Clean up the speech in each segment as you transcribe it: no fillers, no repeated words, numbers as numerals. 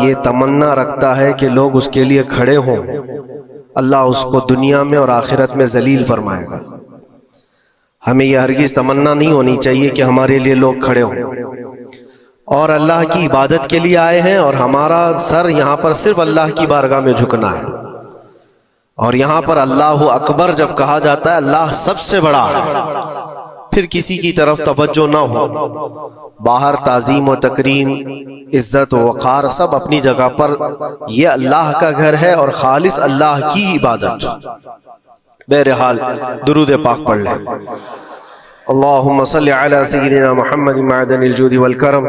یہ تمنا رکھتا ہے کہ لوگ اس کے لیے کھڑے ہوں، اللہ اس کو دنیا میں اور آخرت میں ذلیل فرمائے گا۔ ہمیں یہ ہرگز تمنا نہیں ہونی چاہیے کہ ہمارے لیے لوگ کھڑے ہوں، اور اللہ کی عبادت کے لیے آئے ہیں اور ہمارا سر یہاں پر صرف اللہ کی بارگاہ میں جھکنا ہے۔ اور یہاں پر اللہ اکبر جب کہا جاتا ہے اللہ سب سے بڑا ہے، پھر کسی کی طرف توجہ نہ ہو، باہر تعظیم و تکریم، عزت و وقار سب اپنی جگہ پر، یہ اللہ کا گھر ہے اور خالص اللہ کی عبادت۔ بہرحال درود پاک پڑھ لیں۔ اللہم صلی علی سیدنا محمد معدن الجود والکرم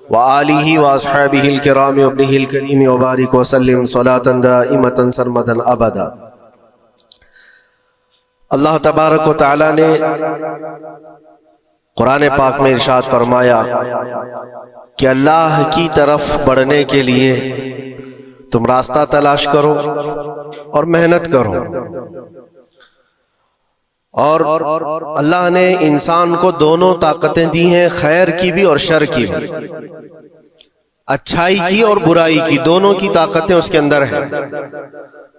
وآلہ واصحابہ الکرام وابنہ الکریم وبارک وسلم صلاة دائمة سرمدا ابدا۔ اللہ تبارک و تعالی نے قرآن پاک میں ارشاد فرمایا کہ اللہ کی طرف بڑھنے کے لیے تم راستہ تلاش کرو اور محنت کرو، اور اللہ نے انسان کو دونوں طاقتیں دی ہیں، خیر کی بھی اور شر کی بھی، اچھائی کی اور برائی کی، دونوں کی طاقتیں اس کے اندر ہیں۔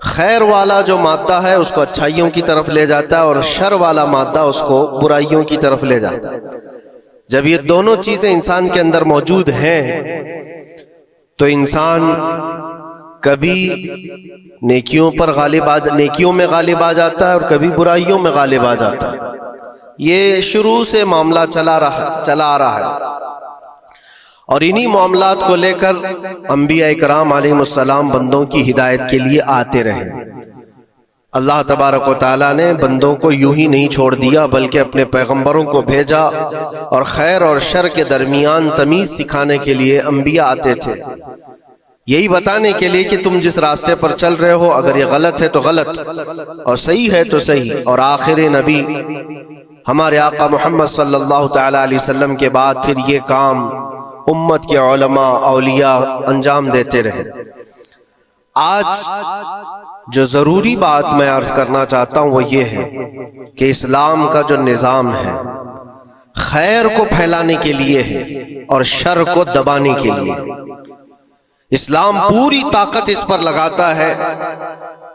خیر والا جو مادہ ہے اس کو اچھائیوں کی طرف لے جاتا ہے، اور شر والا مادہ اس کو برائیوں کی طرف لے جاتا ہے۔ جب یہ دونوں چیزیں انسان کے اندر موجود ہیں تو انسان کبھی نیکیوں میں غالب آ جاتا ہے اور کبھی برائیوں میں غالب آ جاتا ہے۔ یہ شروع سے معاملہ چلا آ رہا ہے، اور انہی معاملات کو لے کر انبیاء کرام علیہم السلام بندوں کی ہدایت کے لیے آتے رہے۔ اللہ تبارک و تعالیٰ نے بندوں کو یوں ہی نہیں چھوڑ دیا، بلکہ اپنے پیغمبروں کو بھیجا، اور خیر اور شر کے درمیان تمیز سکھانے کے لیے انبیاء آتے تھے، یہی بتانے کے لیے کہ تم جس راستے پر چل رہے ہو اگر یہ غلط ہے تو غلط اور صحیح ہے تو صحیح۔ اور آخر نبی ہمارے آقا محمد صلی اللہ تعالی علیہ وسلم کے بعد پھر یہ کام امت کے علماء اولیاء انجام دیتے رہے۔ آج جو ضروری بات میں عرض کرنا چاہتا ہوں وہ یہ ہے کہ اسلام کا جو نظام ہے خیر کو پھیلانے کے لیے ہے اور شر کو دبانے کے لیے ہے۔ اسلام پوری طاقت اس پر لگاتا ہے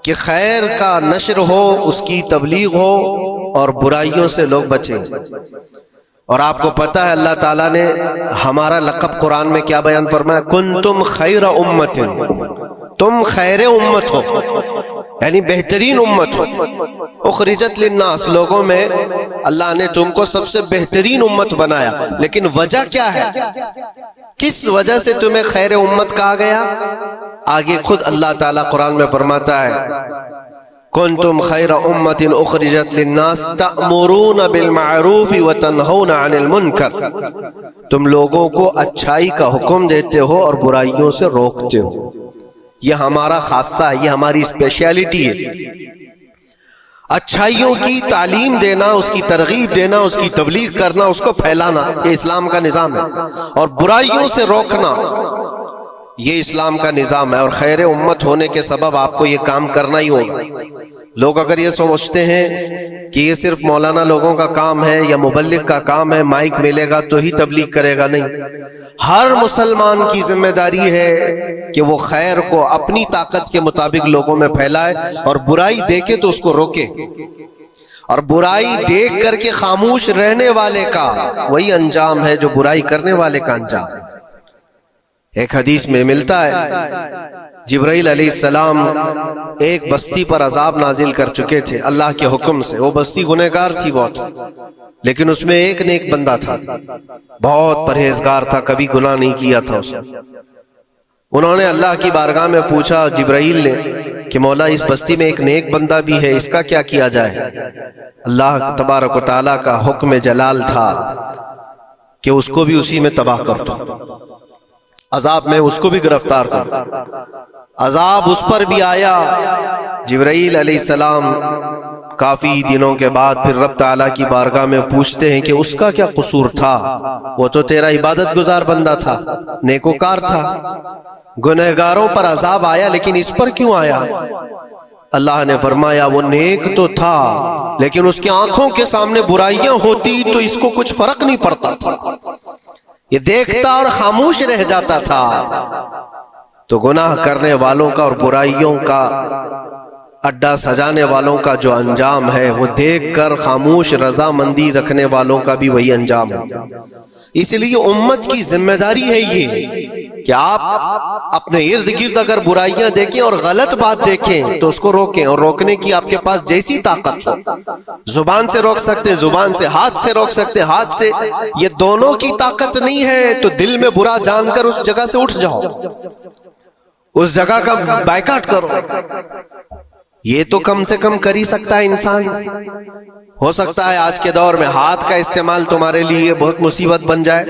کہ خیر کا نشر ہو، اس کی تبلیغ ہو، اور برائیوں سے لوگ بچیں۔ اور آپ کو پتہ ہے اللہ تعالیٰ نے ہمارا لقب قرآن میں کیا بیان فرمایا؟ کنتم خیر امت، تم خیر امت ہو، یعنی بہترین امت ہو۔ اخرجت للناس، لوگوں میں اللہ نے تم کو سب سے بہترین امت بنایا، لیکن وجہ کیا ہے؟ کس وجہ سے تمہیں خیر امت کہا گیا؟ آگے خود اللہ تعالیٰ قرآن میں فرماتا ہے کنتم خیر امت اخرجت للناس تأمرون بالمعروف وتنہون عن المنکر، تم لوگوں کو اچھائی کا حکم دیتے ہو اور برائیوں سے روکتے ہو۔ یہ ہمارا خاصہ ہے، یہ ہماری اسپیشیلٹی ہے۔ اچھائیوں کی تعلیم دینا، اس کی ترغیب دینا، اس کی تبلیغ کرنا، اس کو پھیلانا، یہ اسلام کا نظام ہے، اور برائیوں سے روکنا یہ اسلام کا نظام ہے۔ اور خیر امت ہونے کے سبب آپ کو یہ کام کرنا ہی ہوگا۔ لوگ اگر یہ سمجھتے ہیں کہ یہ صرف مولانا لوگوں کا کام ہے یا مبلغ کا کام ہے، مائک ملے گا تو ہی تبلیغ کرے گا، نہیں، ہر مسلمان کی ذمہ داری ہے کہ وہ خیر کو اپنی طاقت کے مطابق لوگوں میں پھیلائے، اور برائی دیکھے تو اس کو روکے، اور برائی دیکھ کر کے خاموش رہنے والے کا وہی انجام ہے جو برائی کرنے والے کا انجام ہے۔ ایک حدیث میں ملتا ہے جبرائیل علیہ السلام ایک بستی پر عذاب نازل کر چکے تھے اللہ کے حکم سے۔ وہ بستی گنہگار تھی بہت، لیکن اس میں ایک نیک بندہ تھا، بہت پرہیزگار تھا، کبھی گناہ نہیں کیا تھا اس نے۔ انہوں نے اللہ کی بارگاہ میں پوچھا جبرائیل نے کہ مولا اس بستی میں ایک نیک بندہ بھی ہے، اس کا کیا کیا جائے؟ اللہ تبارک و تعالیٰ کا حکم جلال تھا کہ اس کو بھی اسی میں تباہ کر دو، عذاب میں اس کو بھی گرفتار کر دو۔ عذاب اس پر بھی آیا۔ جبرائیل علیہ السلام کافی دنوں کے بعد پھر رب تعالیٰ کی بارگاہ میں پوچھتے ہیں کہ اس کا کیا قصور تھا؟ وہ تو تیرا عبادت گزار بندہ تھا، نیکوکار تھا، گنہگاروں پر عذاب آیا، لیکن اس پر کیوں آیا؟ اللہ نے فرمایا وہ نیک تو تھا، لیکن اس کی آنکھوں کے سامنے برائیاں ہوتی تو اس کو کچھ فرق نہیں پڑتا تھا، یہ دیکھتا اور خاموش رہ جاتا تھا۔ تو گناہ کرنے والوں کا اور برائیوں کا اڈا سجانے والوں کا جو انجام ہے وہ دیکھ کر خاموش رضامندی رکھنے والوں کا بھی وہی انجام ہوگا۔ اس لیے امت کی ذمہ داری ہے یہ کہ آپ اپنے ارد گرد اگر برائیاں دیکھیں اور غلط بات دیکھیں تو اس کو روکیں، اور روکنے کی آپ کے پاس جیسی طاقت ہو، زبان سے روک سکتے، زبان سے، ہاتھ سے روک سکتے، ہاتھ سے، یہ دونوں کی طاقت نہیں ہے تو دل میں برا جان کر اس جگہ سے اٹھ جاؤ، اس جگہ کا بائیکاٹ کرو۔ یہ تو کم سے کم کر ہی سکتا ہے انسان۔ ہو سکتا ہے آج کے دور میں ہاتھ کا استعمال تمہارے لیے بہت مصیبت بن جائے،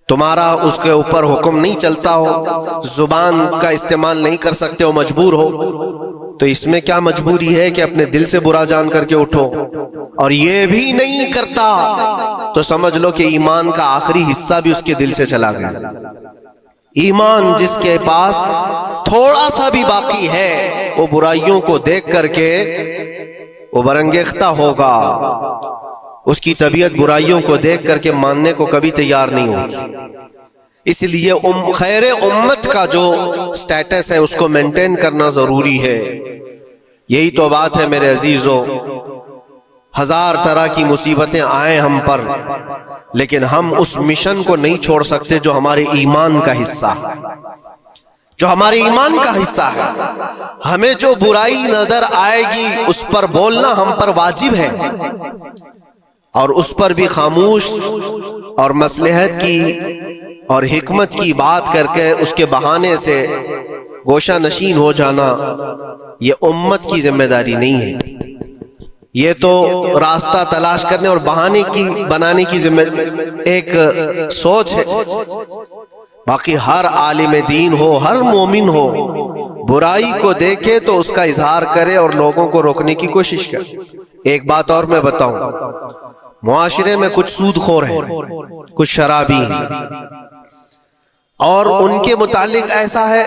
تمہارا اس کے اوپر حکم نہیں چلتا ہو، زبان کا استعمال نہیں کر سکتے ہو، مجبور ہو، تو اس میں کیا مجبوری ہے کہ اپنے دل سے برا جان کر کے اٹھو؟ اور یہ بھی نہیں کرتا تو سمجھ لو کہ ایمان کا آخری حصہ بھی اس کے دل سے چلا گیا۔ ایمان جس کے پاس تھوڑا سا بھی باقی ہے وہ برائیوں کو دیکھ کر کے وہ برانگیختہ ہوگا، اس کی طبیعت برائیوں کو دیکھ کر کے ماننے کو کبھی تیار نہیں ہوگی۔ اس لیے خیر امت کا جو سٹیٹس ہے اس کو مینٹین کرنا ضروری ہے۔ یہی تو بات ہے میرے عزیزو، ہزار طرح کی مصیبتیں آئیں ہم پر، لیکن ہم اس مشن کو نہیں چھوڑ سکتے جو ہمارے ایمان کا حصہ ہے، جو ہمارے ایمان کا حصہ ہے۔ ہمیں جو برائی نظر آئے گی اس پر بولنا ہم پر واجب ہے، اور اس پر بھی خاموش اور مصلحت کی اور حکمت کی بات کر کے اس کے بہانے سے گوشہ نشین ہو جانا یہ امت کی ذمہ داری نہیں ہے۔ یہ تو راستہ تلاش کرنے اور بہانے کی بنانے کی ذمہ ایک سوچ ہے۔ باقی ہر عالم دین ہو، ہر مومن ہو، برائی کو دیکھے تو اس کا اظہار کرے اور لوگوں کو روکنے کی کوشش کرے۔ ایک بات اور میں بتاؤں، معاشرے میں کچھ سود خور ہیں، کچھ شرابی ہیں، اور ان کے متعلق ایسا ہے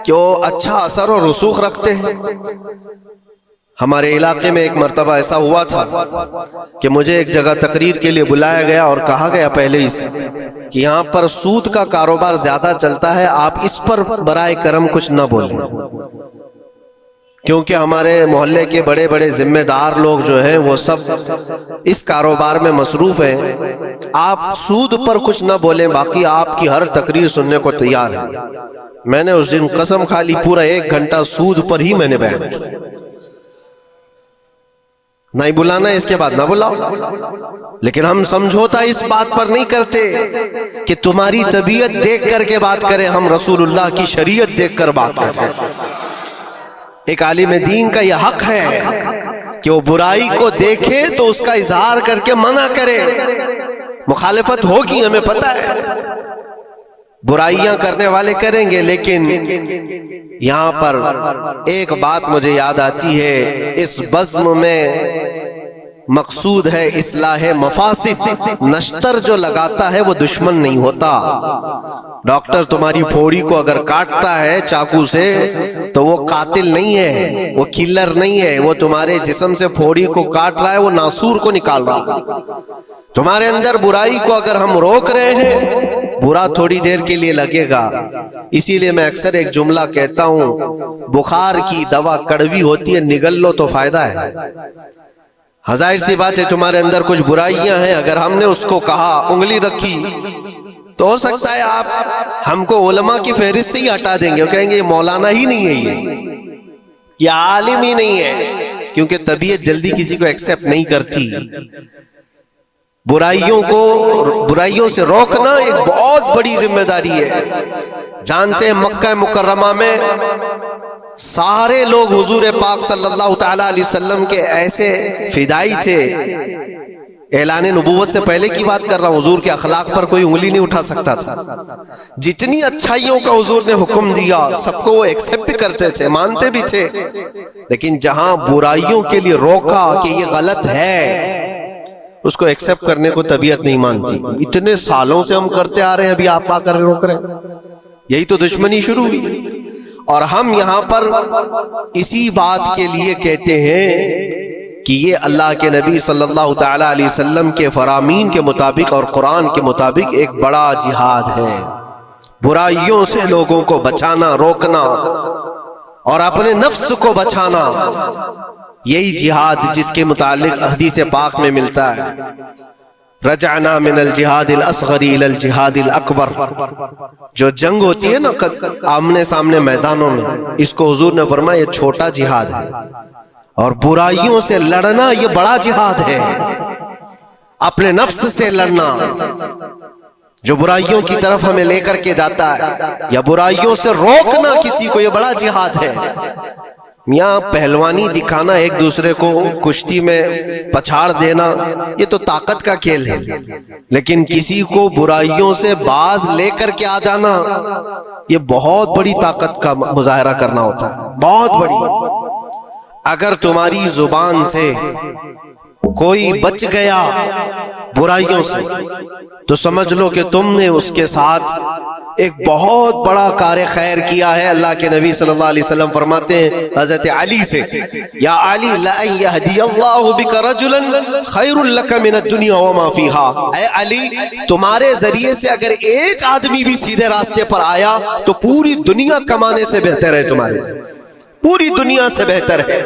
کہ وہ اچھا اثر و رسوخ رکھتے ہیں۔ ہمارے علاقے میں ایک مرتبہ ایسا ہوا تھا کہ مجھے ایک جگہ تقریر کے لیے بلایا گیا اور کہا گیا پہلے ہی سے کہ یہاں پر سود کا کاروبار زیادہ چلتا ہے، آپ اس پر برائے کرم کچھ نہ بولیں، کیونکہ ہمارے محلے کے بڑے بڑے ذمہ دار لوگ جو ہیں وہ سب اس کاروبار میں مصروف ہیں، آپ سود پر کچھ نہ بولیں، باقی آپ کی ہر تقریر سننے کو تیار ہے۔ میں نے اس دن قسم کھا لی، پورا 1 گھنٹہ سود پر ہی میں نے بیان کیا۔ نہیں بلانا اس کے بعد نہ بلاؤ، لیکن ہم سمجھوتا اس بات پر نہیں کرتے کہ تمہاری طبیعت دیکھ کر کے بات کریں، ہم رسول اللہ کی شریعت دیکھ کر بات کریں۔ ایک عالم دین کا یہ حق ہے کہ وہ برائی کو دیکھے تو اس کا اظہار کر کے منع کرے۔ مخالفت ہوگی، ہمیں پتہ ہے، برائیاں کرنے والے کریں گے، لیکن یہاں پر ایک بات مجھے یاد آتی ہے، اس بزم میں مقصود ہے اصلاح مفاسد۔ نشتر جو لگاتا ہے وہ دشمن نہیں ہوتا۔ ڈاکٹر تمہاری پھوڑی کو اگر کاٹتا ہے چاقو سے تو وہ قاتل نہیں ہے، وہ کلر نہیں ہے، وہ تمہارے جسم سے پھوڑی کو کاٹ رہا ہے، وہ ناسور کو نکال رہا ہے۔ تمہارے اندر برائی کو اگر ہم روک رہے ہیں، برا تھوڑی دیر کے لیے لگے گا۔ اسی لیے میں اکثر ایک جملہ کہتا ہوں، بخار کی دوا کڑوی ہوتی ہے، نگل لو تو فائدہ ہے۔ ظاہر سی بات ہے تمہارے اندر کچھ برائیاں ہیں، اگر ہم نے اس کو کہا، انگلی رکھی، تو ہو سکتا ہے آپ ہم کو علماء کی فہرست سے ہی ہٹا دیں گے، وہ کہیں گے یہ مولانا ہی نہیں ہے، یہ عالم ہی نہیں ہے، کیونکہ طبیعت جلدی کسی کو ایکسپٹ نہیں کرتی۔ برائیوں سے روکنا ایک بہت بڑی ذمہ داری ہے۔ جانتے ہیں مکہ مکرمہ میں سارے لوگ حضور پاک صلی اللہ تعالی علیہ وسلم کے ایسے فدائی تھے، اعلان نبوت سے پہلے کی بات کر رہا ہوں، حضور کے اخلاق پر کوئی انگلی نہیں اٹھا سکتا تھا۔ جتنی اچھائیوں کا حضور نے حکم دیا سب کو وہ ایکسپٹ کرتے تھے، مانتے بھی تھے، لیکن جہاں برائیوں کے لیے روکا کہ یہ غلط ہے، اس کو ایکسپٹ کرنے کو طبیعت نہیں مانتی۔ اتنے سالوں سے ہم کرتے آ رہے ہیں، ابھی آپ آ کر روک رہے ہیں، یہی تو دشمنی شروع ہوئی۔ اور ہم یہاں پر اسی بات کے لیے کہتے ہیں کہ یہ اللہ کے نبی صلی اللہ تعالی علیہ وسلم کے فرامین کے مطابق اور قرآن کے مطابق ایک بڑا جہاد ہے۔ برائیوں سے لوگوں کو بچانا، روکنا اور اپنے نفس کو بچانا، یہی جہاد جس کے متعلق حدیث پاک میں ملتا ہے رجعنا من الجہاد الاصغر الى الجہاد الاکبر۔ جو جنگ ہوتی ہے نا آمنے سامنے میدانوں میں، اس کو حضور نے فرمایا یہ چھوٹا جہاد ہے، اور برائیوں سے لڑنا یہ بڑا جہاد ہے۔ اپنے نفس سے لڑنا جو برائیوں کی طرف ہمیں لے کر کے جاتا ہے، یا برائیوں سے روکنا کسی کو، یہ بڑا جہاد ہے۔ میاں پہلوانی دکھانا، ایک دوسرے کو کشتی میں پچھاڑ دینا، یہ تو طاقت کا کھیل ہے، لیکن کسی کو برائیوں سے باز لے کر کے آ جانا، یہ بہت بڑی طاقت کا مظاہرہ کرنا ہوتا ہے، بہت بڑی۔ اگر تمہاری زبان سے کوئی بچ گیا برائیوں سے تو سمجھ لو کہ تم نے اس کے ساتھ ایک بہت بڑا کار خیر کیا ہے۔ اللہ کے نبی صلی اللہ علیہ وسلم فرماتے ہیں حضرت علی سے، یا علی لَأَن يَهْدِيَ اللَّهُ بِكَ رَجُلًا خَيْرٌ لَكَ مِنَ الدُّنْيَا وَمَا فِيهَا۔ اے علی، تمہارے ذریعے سے اگر ایک آدمی بھی سیدھے راستے پر آیا تو پوری دنیا کمانے سے بہتر ہے، تمہارے پوری دنیا سے بہتر ہے۔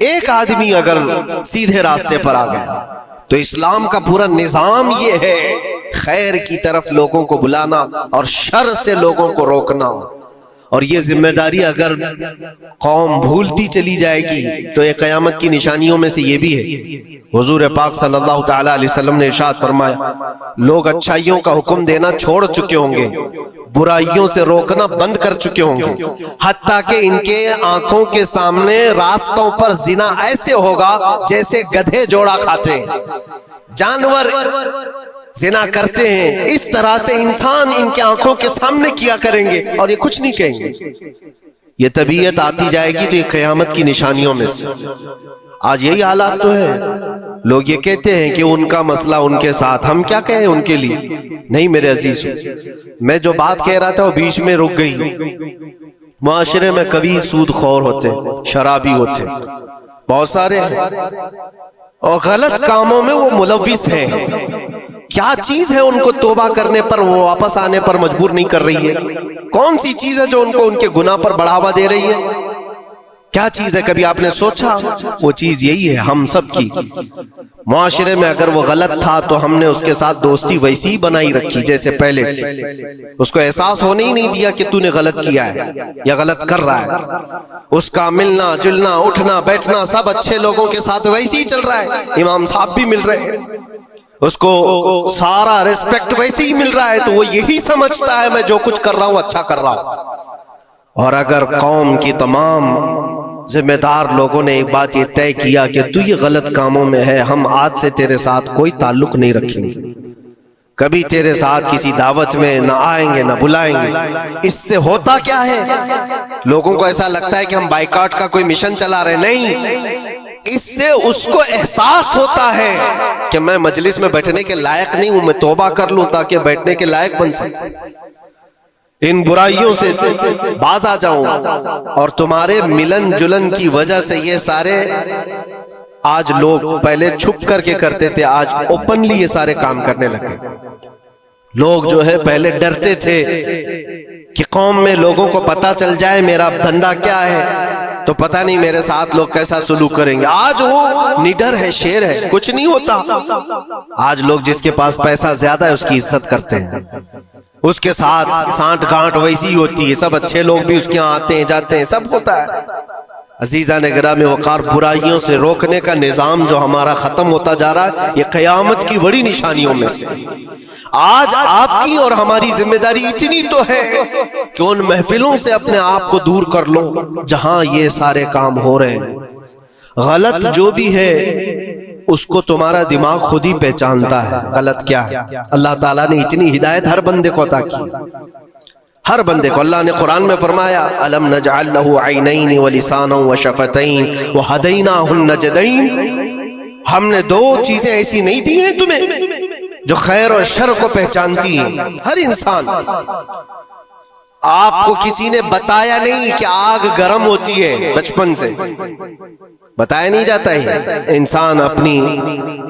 ایک آدمی اگر سیدھے راستے پر آ گیا تو اسلام کا پورا نظام یہ ہے، خیر کی طرف لوگوں کو بلانا اور شر سے لوگوں کو روکنا۔ اور یہ ذمہ داری اگر قوم بھولتی چلی جائے گی تو یہ قیامت کی نشانیوں میں سے یہ بھی ہے۔ حضور پاک صلی اللہ تعالی علیہ وسلم نے ارشاد فرمایا، لوگ اچھائیوں کا حکم دینا چھوڑ چکے ہوں گے، برائیوں سے روکنا بند کر چکے ہوں گے، حتیٰ کہ ان کے آنکھوں کے سامنے راستوں پر زنا ایسے ہوگا جیسے گدھے جوڑا کھاتے ہیں، جانور زنا کرتے ہیں، اس طرح سے انسان ان کے آنکھوں کے سامنے کیا کریں گے اور یہ کچھ نہیں کہیں گے۔ یہ طبیعت آتی جائے گی تو یہ قیامت کی نشانیوں میں سے۔ آج یہی حالات تو ہے، لوگ یہ کہتے ہیں کہ ان کا مسئلہ ان کے ساتھ، ہم کیا کہیں ان کے لیے؟ نہیں میرے عزیز، میں جو بات کہہ رہا تھا وہ بیچ میں رک گئی۔ معاشرے میں کبھی سود خور ہوتے، شرابی ہوتے، بہت سارے ہیں، اور غلط کاموں میں وہ ملوث ہیں۔ کیا چیز ہے ان کو توبہ کرنے پر، وہ واپس آنے پر مجبور نہیں کر رہی ہے؟ کون سی چیز ہے جو ان کو ان کے گناہ پر بڑھاوا دے رہی ہے؟ کیا چیز ہے؟ کبھی آپ نے سوچا؟ وہ چیز یہی ہے ہم سب کی۔ معاشرے میں اگر وہ غلط تھا تو ہم نے اس کے ساتھ دوستی ویسی ہی بنائی رکھی جیسے پہلے تھی، اس کو احساس ہونے ہی نہیں دیا کہ تو نے غلط کیا ہے یا غلط کر رہا ہے۔ اس کا ملنا جلنا اٹھنا بیٹھنا سب اچھے لوگوں کے ساتھ ویسے ہی چل رہا ہے، امام صاحب بھی مل رہے ہیں، اس کو سارا ریسپیکٹ ویسے ہی مل رہا ہے، تو وہ یہی سمجھتا ہے میں جو کچھ کر رہا ہوں اچھا کر رہا ہوں۔ اور اگر قوم کی تمام ذمہ دار لوگوں نے ایک بات یہ طے کیا کہ تو یہ غلط کاموں میں ہے، ہم آج سے تیرے ساتھ کوئی تعلق نہیں رکھیں گے، کبھی تیرے ساتھ کسی دعوت میں نہ آئیں گے نہ بلائیں گے۔ اس سے ہوتا کیا ہے؟ لوگوں کو ایسا لگتا ہے کہ ہم بائیکاٹ کا کوئی مشن چلا رہے، نہیں، اس سے اس کو احساس ہوتا ہے کہ میں مجلس میں بیٹھنے کے لائق نہیں ہوں، میں توبہ کر لوں تاکہ بیٹھنے کے لائق بن سکوں، ان برائیوں سے باز آ جاؤں۔ اور تمہارے ملن جلن کی وجہ سے یہ سارے آج لوگ پہلے چھپ کر کے کرتے تھے، آج اوپنلی یہ سارے کام کرنے لگے۔ لوگ جو ہے پہلے ڈرتے تھے کہ قوم میں لوگوں کو پتا چل جائے میرا دھندا کیا ہے تو پتہ نہیں میرے ساتھ لوگ کیسا سلوک کریں گے۔ آج وہ نڈر ہے، شیر ہے، کچھ نہیں ہوتا۔ آج لوگ جس کے پاس پیسہ زیادہ ہے اس کی عزت کرتے ہیں، اس کے ساتھ سانٹ گانٹ ویسی ہوتی ہے، سب اچھے لوگ بھی اس کے ہاں آتے ہیں جاتے ہیں، سب ہوتا ہے۔ عزیزان گرامی وقار، برائیوں سے روکنے کا نظام جو ہمارا ختم ہوتا جا رہا ہے، یہ قیامت کی بڑی نشانیوں میں سے۔ آج آپ کی اور ہماری ذمہ داری اتنی تو ہے کہ ان محفلوں سے اپنے آپ کو دور کر لو جہاں یہ سارے کام ہو رہے ہیں۔ غلط جو بھی ہے اس کو تمہارا دماغ خود ہی پہچانتا ہے غلط کیا ہے۔ اللہ تعالیٰ نے اتنی ہدایت ہر بندے کو عطا کی، ہر بندے کو۔ اللہ نے قرآن میں فرمایا أَلَمْ نَجْعَلْ لَهُ عَيْنَيْنِ وَلِسَانًا وَشَفَتَيْنِ وَهَدَيْنَاهُ النَّجْدَيْنِ، ہم نے دو چیزیں ایسی نہیں دی ہیں تمہیں جو خیر اور شر کو پہچانتی ہیں۔ ہر انسان، آپ کو کسی نے بتایا نہیں کہ آگ گرم ہوتی ہے بچپن سے، بتایا نہیں جاتا ہے انسان اپنی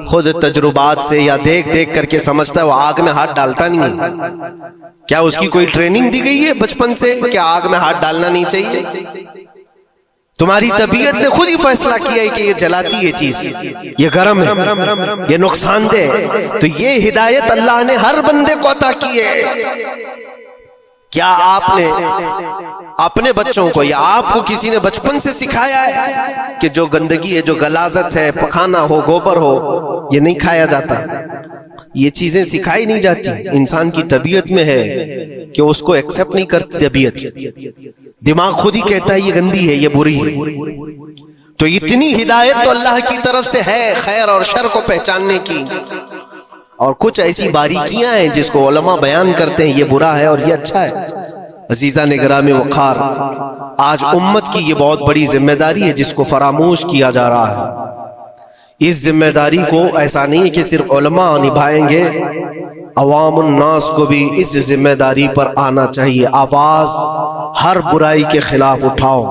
خود تجربات سے یا دیکھ دیکھ کر کے سمجھتا ہے، وہ آگ میں ہاتھ ڈالتا نہیں ہے۔ کیا اس کی کوئی ٹریننگ دی گئی ہے بچپن سے کہ آگ میں ہاتھ ڈالنا نہیں چاہیے؟ تمہاری طبیعت نے خود ہی فیصلہ کیا ہے کہ یہ جلاتی ہے چیز، یہ گرم ہے، یہ نقصان دہ ہے۔ تو یہ ہدایت اللہ نے ہر بندے کو عطا کی ہے۔ کیا آپ نے اپنے بچوں کو یا آپ کو کسی نے بچپن سے سکھایا ہے کہ جو گندگی ہے، جو غلاظت ہے، پخانا ہو، گوبر ہو، یہ نہیں کھایا جاتا؟ یہ چیزیں سکھائی نہیں جاتی، انسان کی طبیعت میں ہے کہ اس کو ایکسپٹ نہیں کرتی طبیعت، دماغ خود ہی کہتا ہے یہ گندی ہے، یہ بری ہے۔ تو اتنی ہدایت تو اللہ کی طرف سے ہے خیر اور شر کو پہچاننے کی، اور کچھ ایسی باریکیاں ہیں جس کو علماء بیان کرتے ہیں یہ برا ہے اور یہ اچھا ہے۔ عزیزان گرامی وقار، آج امت کی یہ بہت بڑی ذمہ داری ہے جس کو فراموش کیا جا رہا ہے۔ اس ذمہ داری کو ایسا نہیں ہے کہ صرف علماء نبھائیں گے، عوام الناس کو بھی اس ذمہ داری پر آنا چاہیے۔ آواز ہر برائی کے خلاف اٹھاؤ،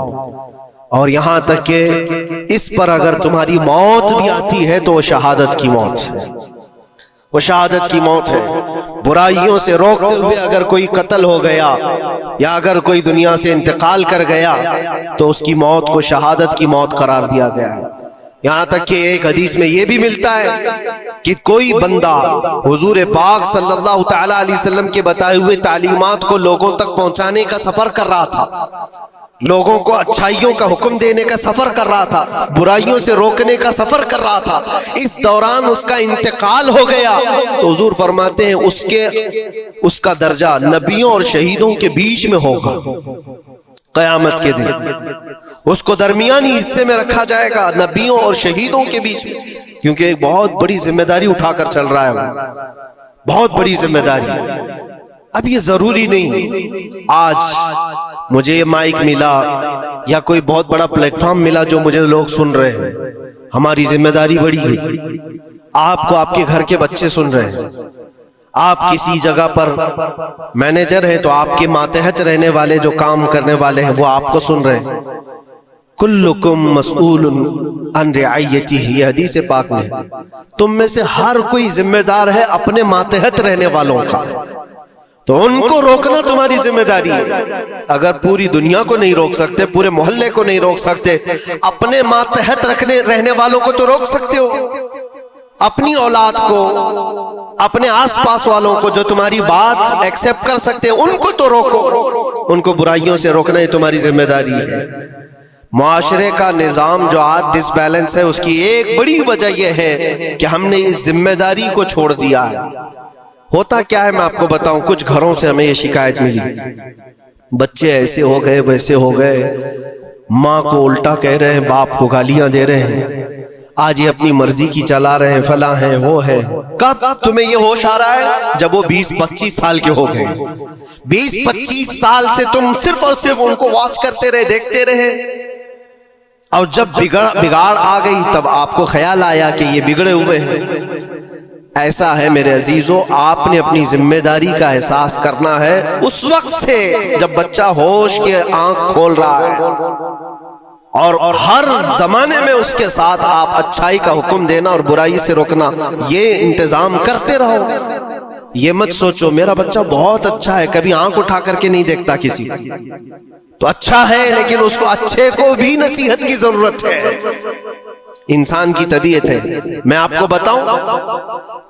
اور یہاں تک کہ اس پر اگر تمہاری موت بھی آتی ہے تو وہ شہادت کی موت ہے، وہ شہادت کی موت ہے۔ برائیوں سے روکتے ہوئے اگر کوئی قتل ہو گیا یا اگر کوئی دنیا سے انتقال کر گیا تو اس کی موت کو شہادت کی موت قرار دیا گیا ہے۔ یہاں تک کہ ایک حدیث میں یہ بھی ملتا ہے کہ کوئی بندہ حضور پاک صلی اللہ تعالی علیہ وسلم کے بتائے ہوئے تعلیمات کو لوگوں تک پہنچانے کا سفر کر رہا تھا، لوگوں کو اچھائیوں کا حکم دینے کا سفر کر رہا تھا، برائیوں سے روکنے کا سفر کر رہا تھا، اس دوران اس کا انتقال ہو گیا تو حضور فرماتے ہیں اس کا درجہ نبیوں اور شہیدوں کے بیچ میں ہوگا قیامت کے دن، اس کو درمیانی حصے میں رکھا جائے گا نبیوں اور شہیدوں کے بیچ میں، کیونکہ ایک بہت بڑی ذمہ داری اٹھا کر چل رہا ہے، بہت بڑی ذمہ داری۔ اب یہ ضروری نہیں آج مجھے یہ مائک ملا یا کوئی بہت بڑا پلیٹ فارم ملا جو مجھے لوگ سن رہے ہیں، ہماری ذمہ داری بڑی ہے۔ آپ کو آپ کے گھر کے بچے سن رہے ہیں، آپ کسی جگہ پر مینیجر ہیں تو آپ کے ماتحت رہنے والے جو کام کرنے والے ہیں وہ آپ کو سن رہے ہیں۔ کلکم مسئول عن رعیتہ، یہ حدیث پاک میں ہے، تم میں سے ہر کوئی ذمہ دار ہے اپنے ماتحت رہنے والوں کا، تو ان کو روکنا تمہاری ذمہ داری ہے۔ اگر پوری دنیا کو نہیں روک سکتے، پورے محلے کو نہیں روک سکتے، اپنے ماتحت رہنے والوں کو تو روک سکتے ہو، اپنی اولاد کو، اپنے آس پاس والوں کو جو تمہاری بات ایکسپٹ کر سکتے ہیں ان کو تو روکو، ان کو برائیوں سے روکنا یہ تمہاری ذمہ داری ہے۔ معاشرے کا نظام جو آج ڈس بیلنس ہے اس کی ایک بڑی وجہ یہ ہے کہ ہم نے اس ذمہ داری کو چھوڑ دیا ہے۔ ہوتا کیا ہے میں آپ کو بتاؤں، کچھ گھروں سے ہمیں یہ شکایت ملی، بچے ایسے ہو گئے ویسے ہو گئے، ماں کو الٹا کہہ رہے ہیں، باپ کو گالیاں دے رہے ہیں، آج یہ اپنی مرضی کی چلا رہے ہیں، فلاں ہیں وہ ہے۔ کب تمہیں یہ ہوش آ رہا ہے؟ جب وہ 20-25 سال کے ہو گئے، 20-25 سال سے تم صرف اور صرف ان کو واچ کرتے رہے، دیکھتے رہے، اور جب بگاڑ آ گئی تب آپ کو خیال آیا کہ یہ بگڑے ہوئے ہیں۔ ایسا ہے میرے عزیزو، آپ نے اپنی ذمہ داری کا احساس کرنا ہے اس وقت سے جب بچہ ہوش کے آنکھ کھول رہا ہے، اور ہر زمانے میں اس کے ساتھ آپ اچھائی کا حکم دینا اور برائی سے روکنا یہ انتظام کرتے رہو۔ یہ مت سوچو میرا بچہ بہت اچھا ہے، کبھی آنکھ اٹھا کر کے نہیں دیکھتا کسی تو اچھا ہے، لیکن اس کو اچھے کو بھی نصیحت کی ضرورت ہے، انسان کی طبیعت ہے۔ میں آپ کو بتاؤں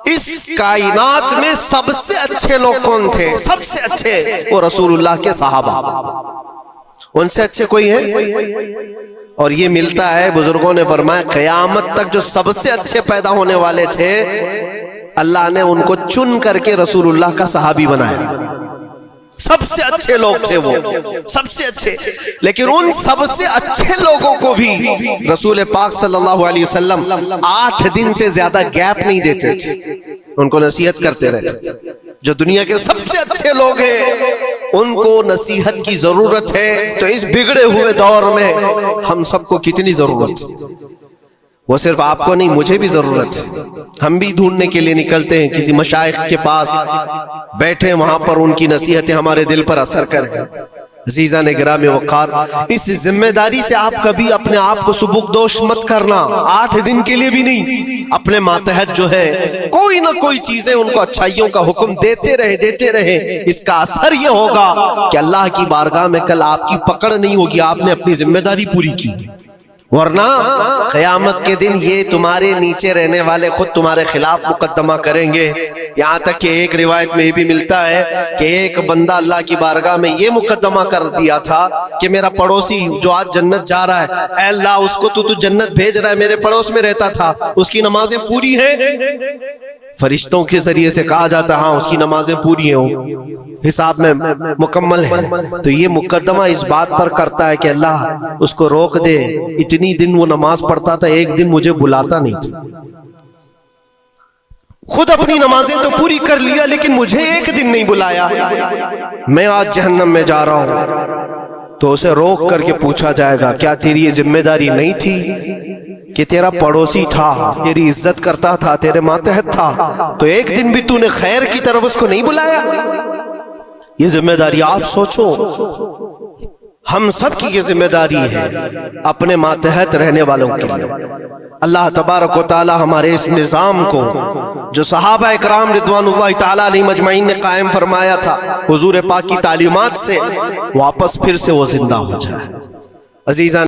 اس کائنات میں سب سے اچھے لوگ کون تھے؟ سب سے اچھے وہ رسول اللہ کے صحابہ، ان سے اچھے کوئی ہیں؟ اور یہ ملتا ہے، بزرگوں نے فرمایا قیامت تک جو سب سے اچھے پیدا ہونے والے تھے اللہ نے ان کو چن کر کے رسول اللہ کا صحابی بنایا، سب سے اچھے لوگ تھے وہ، سب سے اچھے، لیکن ان سب سے اچھے لوگوں کو بھی رسول پاک صلی اللہ علیہ وسلم 8 دن سے زیادہ گیپ نہیں دیتے تھے، ان کو نصیحت کرتے رہتے۔ جو دنیا کے سب سے اچھے لوگ ہیں ان کو نصیحت کی ضرورت ہے، تو اس بگڑے ہوئے دور میں ہم سب کو کتنی ضرورت ہے، وہ صرف آپ کو نہیں مجھے بھی ضرورت ہے۔ ہم بھی ڈھونڈنے کے لیے نکلتے ہیں کسی مشائخ کے پاس، بیٹھے وہاں پر ان کی نصیحتیں ہمارے دل پر اثر کریں، عزیزان گرامی وقار، اس ذمہ داری سے آپ کبھی اپنے آپ کو سبکدوش مت کرنا، 8 دن کے لیے بھی نہیں۔ اپنے ماتحت جو ہے کوئی نہ کوئی چیزیں ان کو اچھائیوں کا حکم دیتے رہے۔ اس کا اثر یہ ہوگا کہ اللہ کی بارگاہ میں کل آپ کی پکڑ نہیں ہوگی، آپ نے اپنی ذمہ داری پوری کی، ورنہ قیامت کے دن یہ تمہارے نیچے رہنے والے خود تمہارے خلاف مقدمہ کریں گے۔ یہاں تک کہ ایک روایت میں یہ بھی ملتا ہے کہ ایک بندہ اللہ کی بارگاہ میں یہ مقدمہ کر دیا تھا کہ میرا پڑوسی جو آج جنت جا رہا ہے، اے اللہ اس کو تو جنت بھیج رہا ہے، میرے پڑوس میں رہتا تھا، اس کی نمازیں پوری ہیں؟ فرشتوں کے ذریعے سے کہا جاتا ہاں اس کی نمازیں پوری ہیں، حساب میں مکمل ہے۔ تو یہ مقدمہ اس بات پر کرتا ہے کہ اللہ اس کو روک دے، اتنی دن وہ نماز پڑھتا تھا، ایک دن مجھے بلاتا نہیں تھا، خود اپنی نمازیں تو پوری کر لیا لیکن مجھے ایک دن نہیں بلایا، میں آج جہنم میں جا رہا ہوں۔ تو اسے روک کر کے پوچھا جائے گا کیا تیری یہ ذمہ داری نہیں تھی کہ تیرا پڑوسی تھا، تیری عزت کرتا تھا، تیرے ماتحت تھا، تو ایک دن بھی تو نے خیر کی طرف اس کو نہیں بلایا؟ یہ ذمہ داری آپ سوچو، ہم سب کی یہ ذمہ داری ہے اپنے ماتحت رہنے والوں کے لیے۔ اللہ تبارک و تعالی ہمارے اس نظام کو جو صحابہ اکرام رضوان اللہ تعالی علیہم اجمعین نے قائم فرمایا تھا، حضور پاک کی تعلیمات سے واپس پھر سے وہ زندہ ہو جائے۔ عزیزان